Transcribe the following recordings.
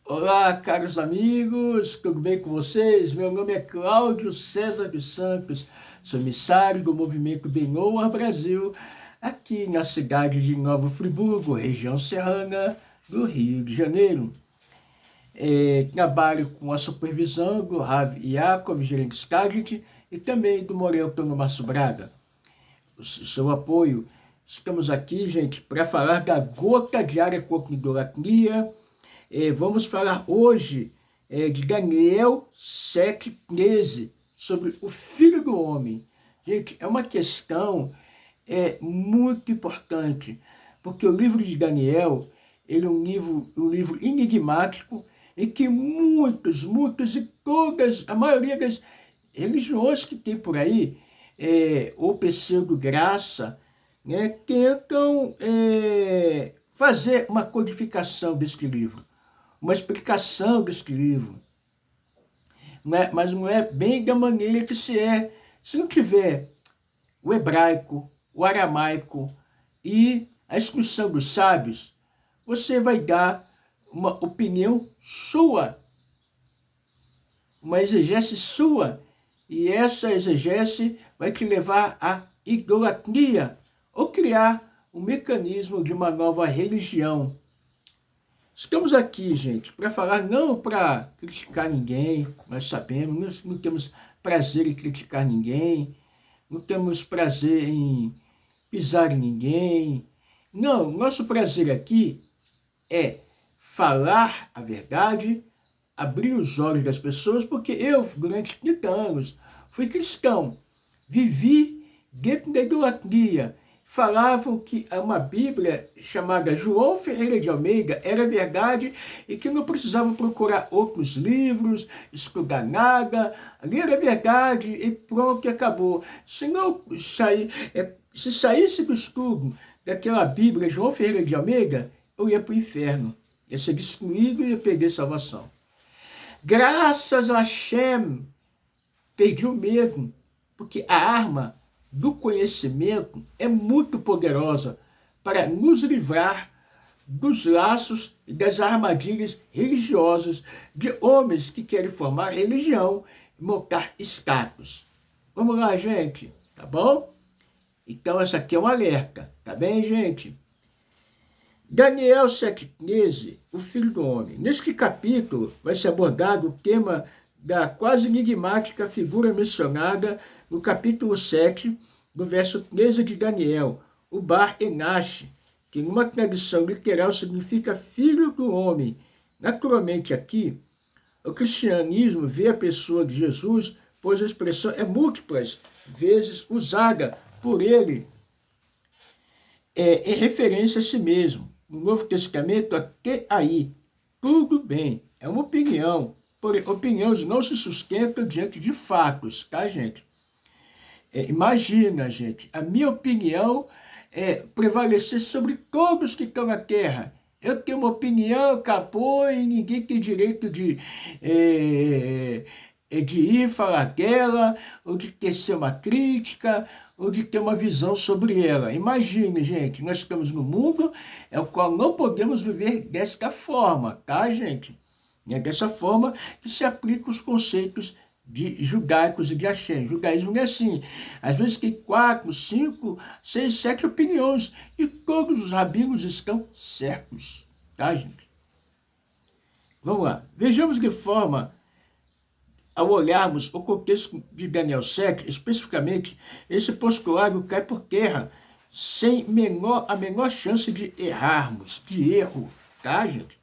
Olá, caros amigos, tudo bem com vocês? Meu nome é Cláudio César dos Santos, sou emissário do Movimento Benoa Brasil, aqui na cidade de Nova Friburgo, região serrana do Rio de Janeiro. Trabalho com a supervisão do Rav Yaakov Gerentes Skagit e também do Morel Tono Márcio Braga. O seu apoio. Estamos aqui, gente, para falar da gota diária contra a idolatria. Vamos falar hoje de Daniel 7,13, sobre o Filho do Homem. Gente, é uma questão muito importante, porque o livro de Daniel ele é um livro enigmático em que muitos e todas, a maioria das religiões que tem por aí, ou pseudo-graça, né, tentam fazer uma codificação desse livro, uma explicação desse livro, mas não é bem da maneira que se é. Se não tiver o hebraico, o aramaico e a instrução dos sábios, você vai dar uma opinião sua, uma exegese sua, e essa exegese vai te levar à idolatria ou criar um mecanismo de uma nova religião. Estamos aqui, gente, para falar, não para criticar ninguém, nós sabemos, não temos prazer em criticar ninguém, não temos prazer em pisar em ninguém. Não, nosso prazer aqui é falar a verdade, abrir os olhos das pessoas, porque eu, durante 30 anos, fui cristão, vivi dentro da idolatria. Falavam que uma Bíblia chamada João Ferreira de Almeida era verdade e que não precisava procurar outros livros, estudar nada, ali era verdade e pronto, e acabou. Se não se saísse do estudo daquela Bíblia João Ferreira de Almeida, eu ia para o inferno, ia ser destruído e ia perder salvação. Graças a Hashem, perdi o medo, porque a arma do conhecimento é muito poderosa para nos livrar dos laços e das armadilhas religiosas de homens que querem formar religião e montar status. Vamos lá, gente, tá bom? Então, essa aqui é um alerta, tá bem, gente? Daniel 7,13, o Filho do Homem. Neste capítulo vai ser abordado o tema da quase enigmática figura mencionada no capítulo 7, do verso 13 de Daniel, o Bar Enash, que numa tradução literal significa Filho do Homem. Naturalmente aqui, o cristianismo vê a pessoa de Jesus, pois a expressão é múltiplas vezes usada por ele em referência a si mesmo. No Novo Testamento, até aí, tudo bem, é uma opinião, porém, opiniões não se sustentam diante de fatos, tá, gente? Imagina, gente, a minha opinião prevalecer sobre todos que estão na Terra. Eu tenho uma opinião, acabou, e ninguém tem direito de ir falar dela, ou de tecer uma crítica, ou de ter uma visão sobre ela. Imagine, gente, nós estamos no mundo o qual não podemos viver desta forma, tá, gente? É dessa forma que se aplicam os conceitos de judaicos e de Hashem. O judaísmo não é assim. Às vezes tem 4, 5, 6, 7 opiniões e todos os rabinos estão certos, tá, gente? Vamos lá. Vejamos de forma, ao olharmos o contexto de Daniel 7, especificamente, esse postulado cai por terra sem a menor chance de errarmos, de erro, tá, gente?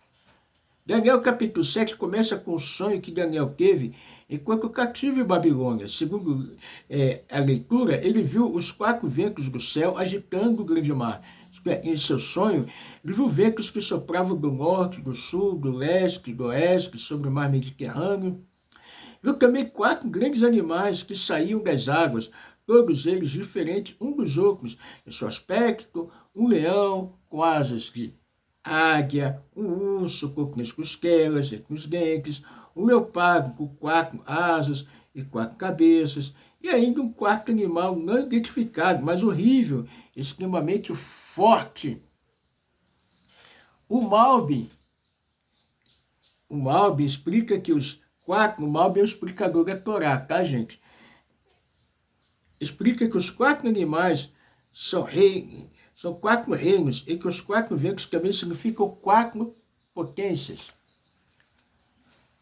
Daniel capítulo 7 começa com o sonho que Daniel teve enquanto cativo em Babilônia. Segundo a leitura, ele viu os 4 ventos do céu agitando o grande mar. Em seu sonho, ele viu ventos que sopravam do norte, do sul, do leste, do oeste, sobre o mar Mediterrâneo. Viu também 4 grandes animais que saíam das águas, todos eles diferentes uns dos outros em seu aspecto: um leão com asas de águia, um urso com 3 costelas e os dentes, um leopardo com 4 asas e 4 cabeças, e ainda um 4º animal não identificado, mas horrível, extremamente forte. O Malbim, O Malbim explica que o Malbim é o explicador da Torá, tá, gente? Explica que os 4 animais são 4 reinos e que os 4 ventos também significam 4 potências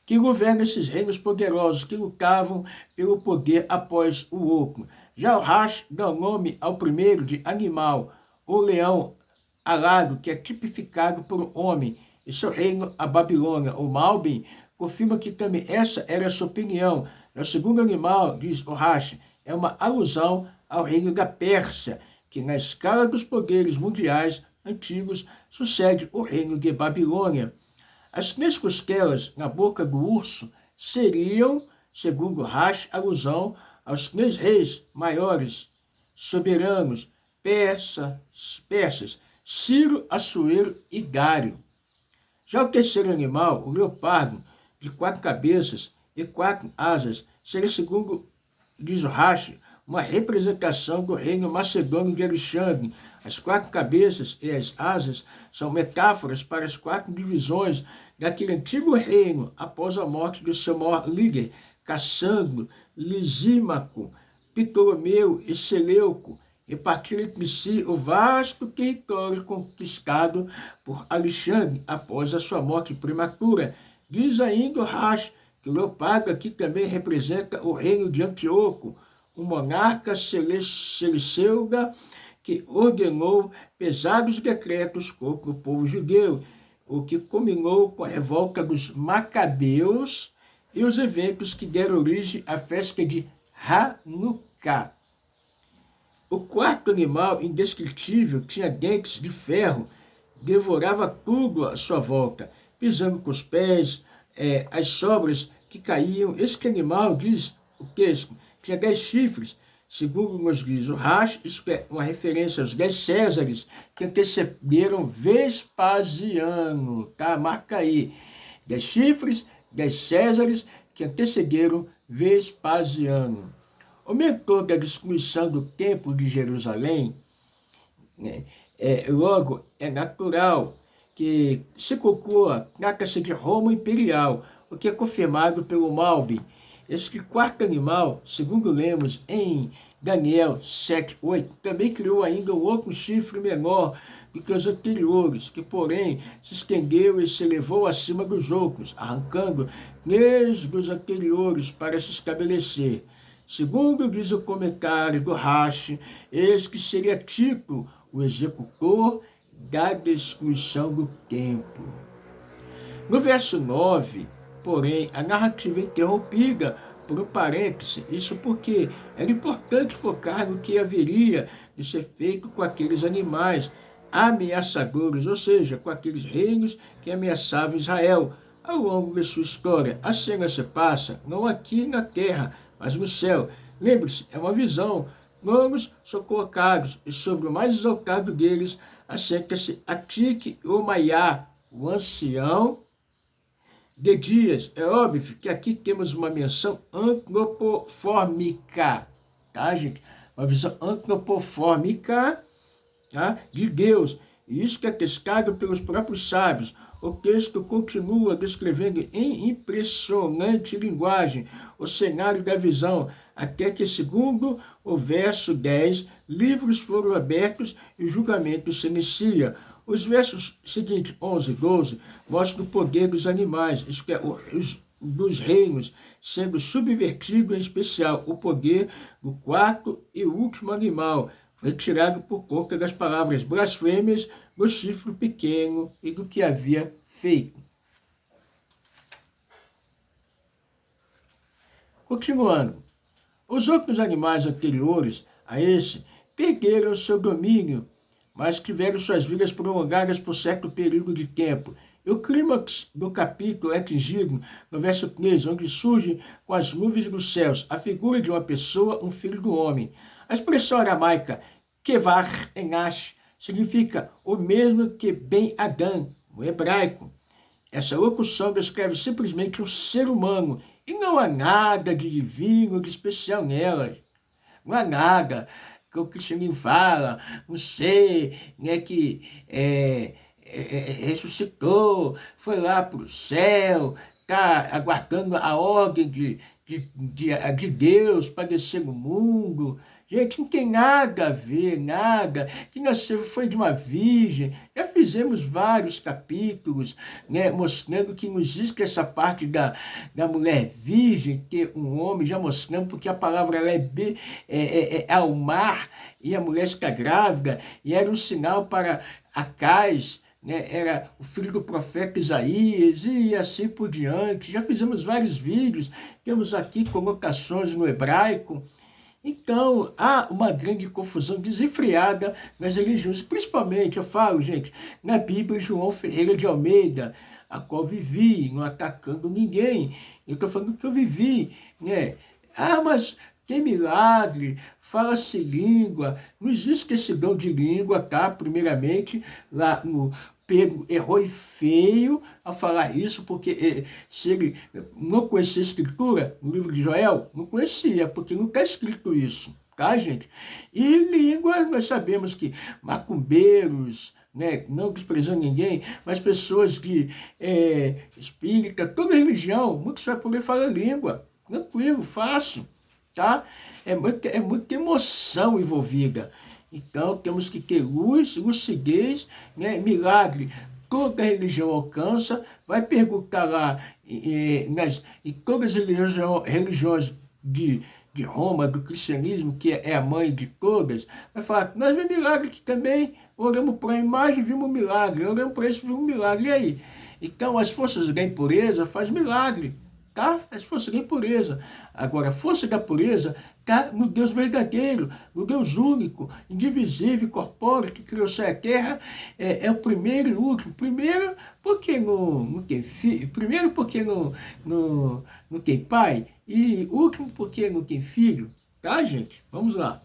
que governam esses reinos poderosos que lutavam pelo poder após o outro. Já o Rashi dá o nome ao primeiro de animal, o leão alado, que é tipificado por um homem, e seu reino, a Babilônia. O Malbim confirma que também essa era a sua opinião. O segundo animal, diz o Rashi, é uma alusão ao reino da Pérsia, que na escala dos poderes mundiais antigos sucede o reino de Babilônia. As 3 costelas na boca do urso seriam, segundo Rashi, alusão aos 3 reis maiores, soberanos, persas, Ciro, Assuero e Dário. Já o terceiro animal, o leopardo, de 4 cabeças e 4 asas, seria, segundo diz o Rashi, uma representação do reino macedônio de Alexandre. As 4 cabeças e as asas são metáforas para as 4 divisões daquele antigo reino após a morte do seu maior líder, Cassandro, Lisímaco, Ptolomeu e Seleuco, e partiram entre si o vasto território conquistado por Alexandre após a sua morte prematura. Diz ainda o Rashi que o leopardo aqui também representa o reino de Antíoco, o monarca Seleucida que ordenou pesados decretos contra o povo judeu, o que culminou com a revolta dos Macabeus e os eventos que deram origem à festa de Hanukkah. O quarto animal indescritível tinha dentes de ferro, devorava tudo à sua volta, pisando com os pés, as sobras que caíam. Esse animal, diz o texto, tinha 10 chifres, segundo nos diz o Rashi, isso é uma referência aos 10 Césares que antecederam Vespasiano, tá? Marca aí, 10 chifres, 10 Césares que antecederam Vespasiano. O mentor da destruição do Templo de Jerusalém, né, logo, é natural que se conclua, trata-se de Roma Imperial, o que é confirmado pelo Malbim. Esse quarto animal, segundo lemos em Daniel 7:8, também criou ainda um outro chifre menor do que os anteriores, que porém se estendeu e se elevou acima dos outros, arrancando 3 dos anteriores para se estabelecer. Segundo diz o comentário do Rashi, esse que seria Tito, o executor da destruição do templo. No verso 9, porém, a narrativa é interrompida por um parêntese, isso porque era importante focar no que haveria de ser feito com aqueles animais ameaçadores, ou seja, com aqueles reinos que ameaçavam Israel ao longo de sua história. A cena se passa não aqui na terra, mas no céu. Lembre-se, é uma visão. Nomes são colocados e sobre o mais exaltado deles assenta-se Atik Omaiá, o ancião de dias. É óbvio que aqui temos uma menção antropofórmica, tá, gente? Uma visão antropofórmica, tá, de Deus. E isso que é testado pelos próprios sábios. O texto continua descrevendo em impressionante linguagem o cenário da visão, até que, segundo o verso 10, livros foram abertos e o julgamento se inicia. Os versos seguintes, 11 e 12, mostram o poder dos animais, isso que é, dos reinos, sendo subvertido, em especial o poder do quarto e último animal, retirado por conta das palavras blasfêmias do chifre pequeno e do que havia feito. Continuando, os outros animais anteriores a esse perderam seu domínio, mas tiveram suas vidas prolongadas por certo período de tempo. E o clímax do capítulo é atingido no verso 13, onde surge com as nuvens dos céus a figura de uma pessoa, um filho do homem. A expressão aramaica Kevar Enash significa o mesmo que Ben Adam, no hebraico. Essa locução descreve simplesmente um ser humano e não há nada de divino, de especial nela. Não há nada que o cristianismo fala, um ser, né, que ressuscitou, foi lá para o céu, está aguardando a ordem de Deus para descer no mundo. Gente, não tem nada a ver, nada. Que nasceu foi de uma virgem. Já fizemos vários capítulos, né, mostrando que não existe essa parte da mulher virgem, ter um homem, já mostrando, porque a palavra ela é ao mar, e a mulher está grávida, e era um sinal para Acais, né, era o filho do profeta Isaías, e assim por diante. Já fizemos vários vídeos, temos aqui colocações no hebraico. Então, há uma grande confusão desenfreada nas religiões, principalmente, eu falo, gente, na Bíblia João Ferreira de Almeida, a qual vivi, não atacando ninguém. Eu estou falando que eu vivi, né? Ah, mas tem milagre, fala-se língua, não existe esse dom de língua, tá? Primeiramente, lá no Pedro errou feio ao falar isso, porque se ele não conhecia a Escritura, no livro de Joel, não conhecia, porque não está escrito isso, tá, gente? E língua, nós sabemos que macumbeiros, né, não desprezando ninguém, mas pessoas de espírita, toda religião, muitos vai poder falar língua, tranquilo, fácil, tá? É muita emoção envolvida. Então, temos que ter luz, lucidez, né? Milagre. Toda religião alcança. Vai perguntar lá em todas as religiões de Roma, do cristianismo, que é a mãe de todas, vai falar, nós vimos milagre aqui também, oramos para a imagem, vimos um milagre, oramos para isso, vimos um milagre. E aí? Então, as forças da impureza fazem milagre, tá? As forças da impureza. Agora, a força da pureza está no Deus verdadeiro, no Deus único, indivisível, corpóreo, que criou o céu e a terra, é o primeiro e o último. Primeiro, porque não tem filho. Primeiro, porque não tem pai. E último, porque não tem filho. Tá, gente? Vamos lá.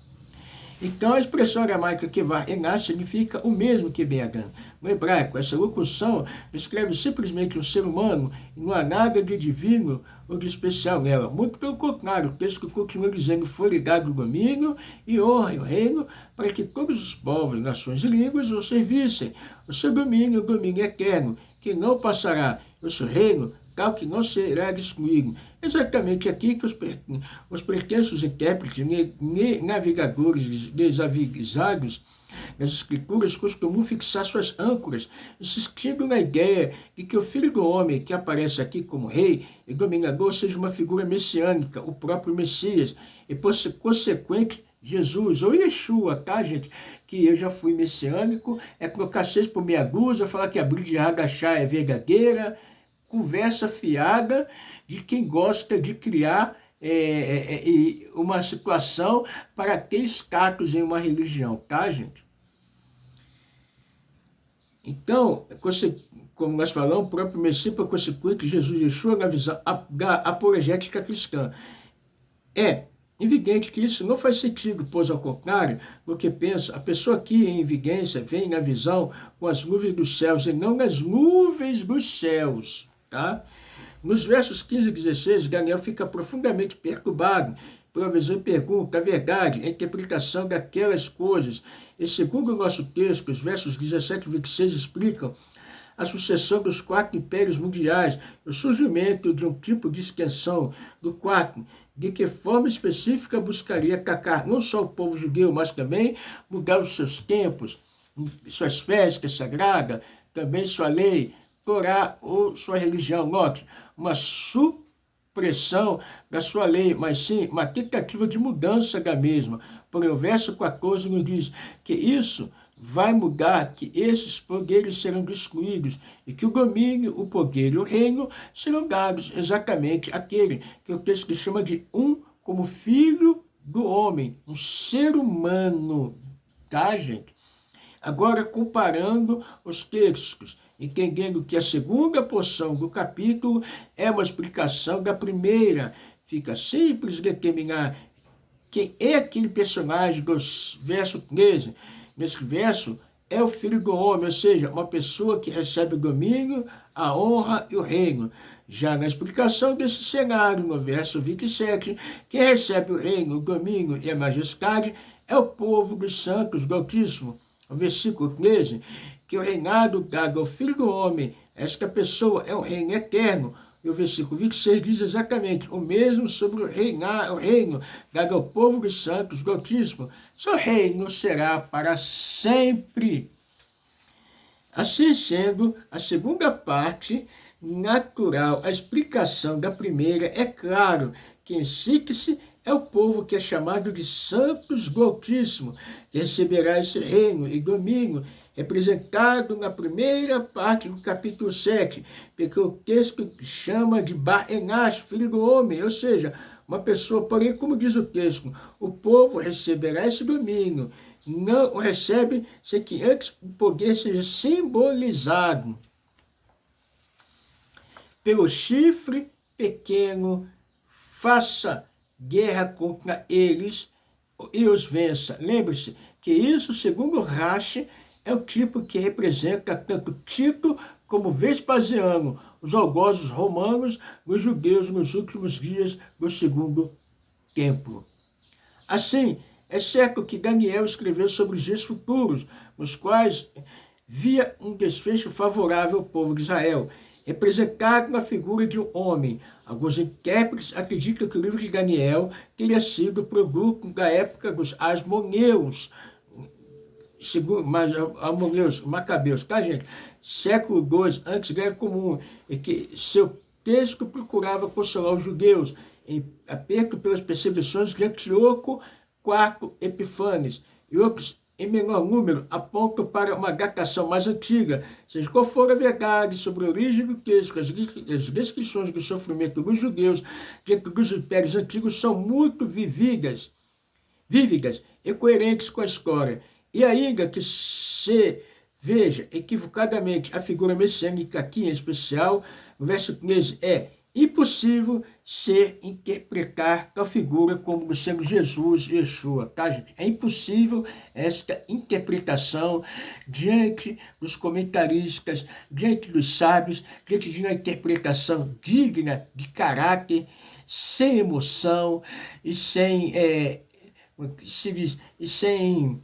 Então, a expressão aramaica kevar ená significa o mesmo que Beagan. No hebraico, essa locução descreve simplesmente um ser humano e não há nada de divino ou de especial nela. Muito pelo contrário, o texto continua dizendo: foi-lhe dado o domínio e honra e o reino para que todos os povos, nações e línguas o servissem. O seu domínio é o domínio eterno, que não passará. O seu reino, tal que não será destruído. Exatamente aqui que os pretensos intérpretes, navegadores desavisados das escrituras costumam fixar suas âncoras, insistindo na ideia de que o Filho do Homem, que aparece aqui como rei e dominador, seja uma figura messiânica, o próprio Messias, e por consequente Jesus, ou Yeshua, tá, gente? Que eu já fui messiânico, trocar 6 por meia dúzia, falar que a Bíblia de Hagashá é verdadeira, conversa fiada de quem gosta de criar uma situação para ter status em uma religião, tá, gente? Então, como nós falamos, o próprio Messias, por consequente, Jesus Yeshua, na visão apologética cristã, é evidente que isso não faz sentido, pois, ao contrário do que pensa, a pessoa aqui em evidência vem na visão com as nuvens dos céus e não nas nuvens dos céus, tá? Nos versos 15 e 16, Daniel fica profundamente perturbado pela visão e pergunta a verdade, a interpretação daquelas coisas. E segundo o nosso texto, os versos 17 e 26 explicam a sucessão dos 4 impérios mundiais, o surgimento de um tipo de extensão do quarto, de que forma específica buscaria atacar não só o povo judeu, mas também mudar os seus tempos, suas festas sagradas, também sua lei, Torá ou sua religião. Note, uma supressão da sua lei, mas sim uma tentativa de mudança da mesma. Porém, o verso 14 nos diz que isso vai mudar, que esses poderes serão destruídos e que o domínio, o poder e o reino serão dados exatamente àquele que o texto chama de como filho do homem, um ser humano, tá, gente? Agora, comparando os textos, entendendo que a segunda porção do capítulo é uma explicação da primeira, fica simples determinar quem é aquele personagem do verso 13. Nesse verso, é o Filho do Homem, ou seja, uma pessoa que recebe o domínio, a honra e o reino. Já na explicação desse cenário, no verso 27, quem recebe o reino, o domínio e a majestade é o povo dos santos do Altíssimo. O versículo 13, que o reinado dado ao Filho do Homem, esta pessoa é um reino eterno. E o versículo 26 diz exatamente o mesmo sobre o reino dado ao povo dos santos do Altíssimo. Seu reino será para sempre. Assim sendo, a segunda parte, natural, a explicação da primeira, é claro que em síntese é o povo que é chamado de santos do Altíssimo, que receberá esse reino e domínio, representado na primeira parte do capítulo 7, porque o texto chama de Bar-Enás, filho do homem, ou seja, uma pessoa, porém, como diz o texto, o povo receberá esse domínio, não o recebe sem que antes o poder seja simbolizado pelo chifre pequeno, faça guerra contra eles e os vença. Lembre-se que isso, segundo Rashi, é o tipo que representa tanto Tito como Vespasiano, os algozes romanos, os judeus nos últimos dias do segundo templo. Assim, é certo que Daniel escreveu sobre os dias futuros, nos quais via um desfecho favorável ao povo de Israel, representado na figura de um homem. Alguns intérpretes acreditam que o livro de Daniel teria sido produto da época dos Asmoneus, Macabeus, tá, gente? Século II antes da Era Comum, e que seu texto procurava consolar os judeus em aperto pelas perseguições de Antíoco IV Epifanes, e outros em menor número apontam para uma datação mais antiga. Seja qual for a verdade sobre a origem do texto, as descrições do sofrimento dos judeus dentro dos impérios antigos são muito vívidas e coerentes com a história. E ainda que se veja equivocadamente a figura messiânica aqui em especial, no verso 13 é impossível interpretar tal figura como sendo Jesus e Yeshua, tá, gente? É impossível esta interpretação diante dos comentaristas, diante dos sábios, diante de uma interpretação digna de caráter, sem emoção e sem, se diz, e sem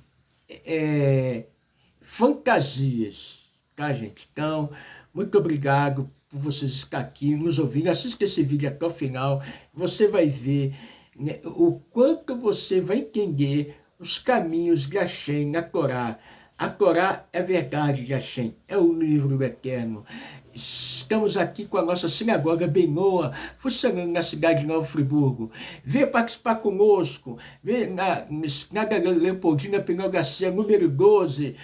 fantasias, tá, gente? Então, muito obrigado por vocês estar aqui nos ouvindo. Assista esse vídeo até o final. Você vai ver, né, o quanto você vai entender os caminhos de Hashem na Torá. A Torá é a verdade de Hashem, é o livro do Eterno. Estamos aqui com a nossa sinagoga Benoa, funcionando na cidade de Nova Friburgo. Venha participar conosco, venha na Leopoldina Pinal Garcia, número 12.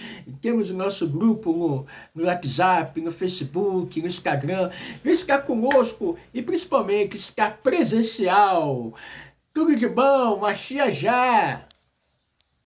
Temos o nosso grupo no WhatsApp, no Facebook, no Instagram. Venha estar conosco e principalmente estar presencial. Tudo de bom, Mashiach já!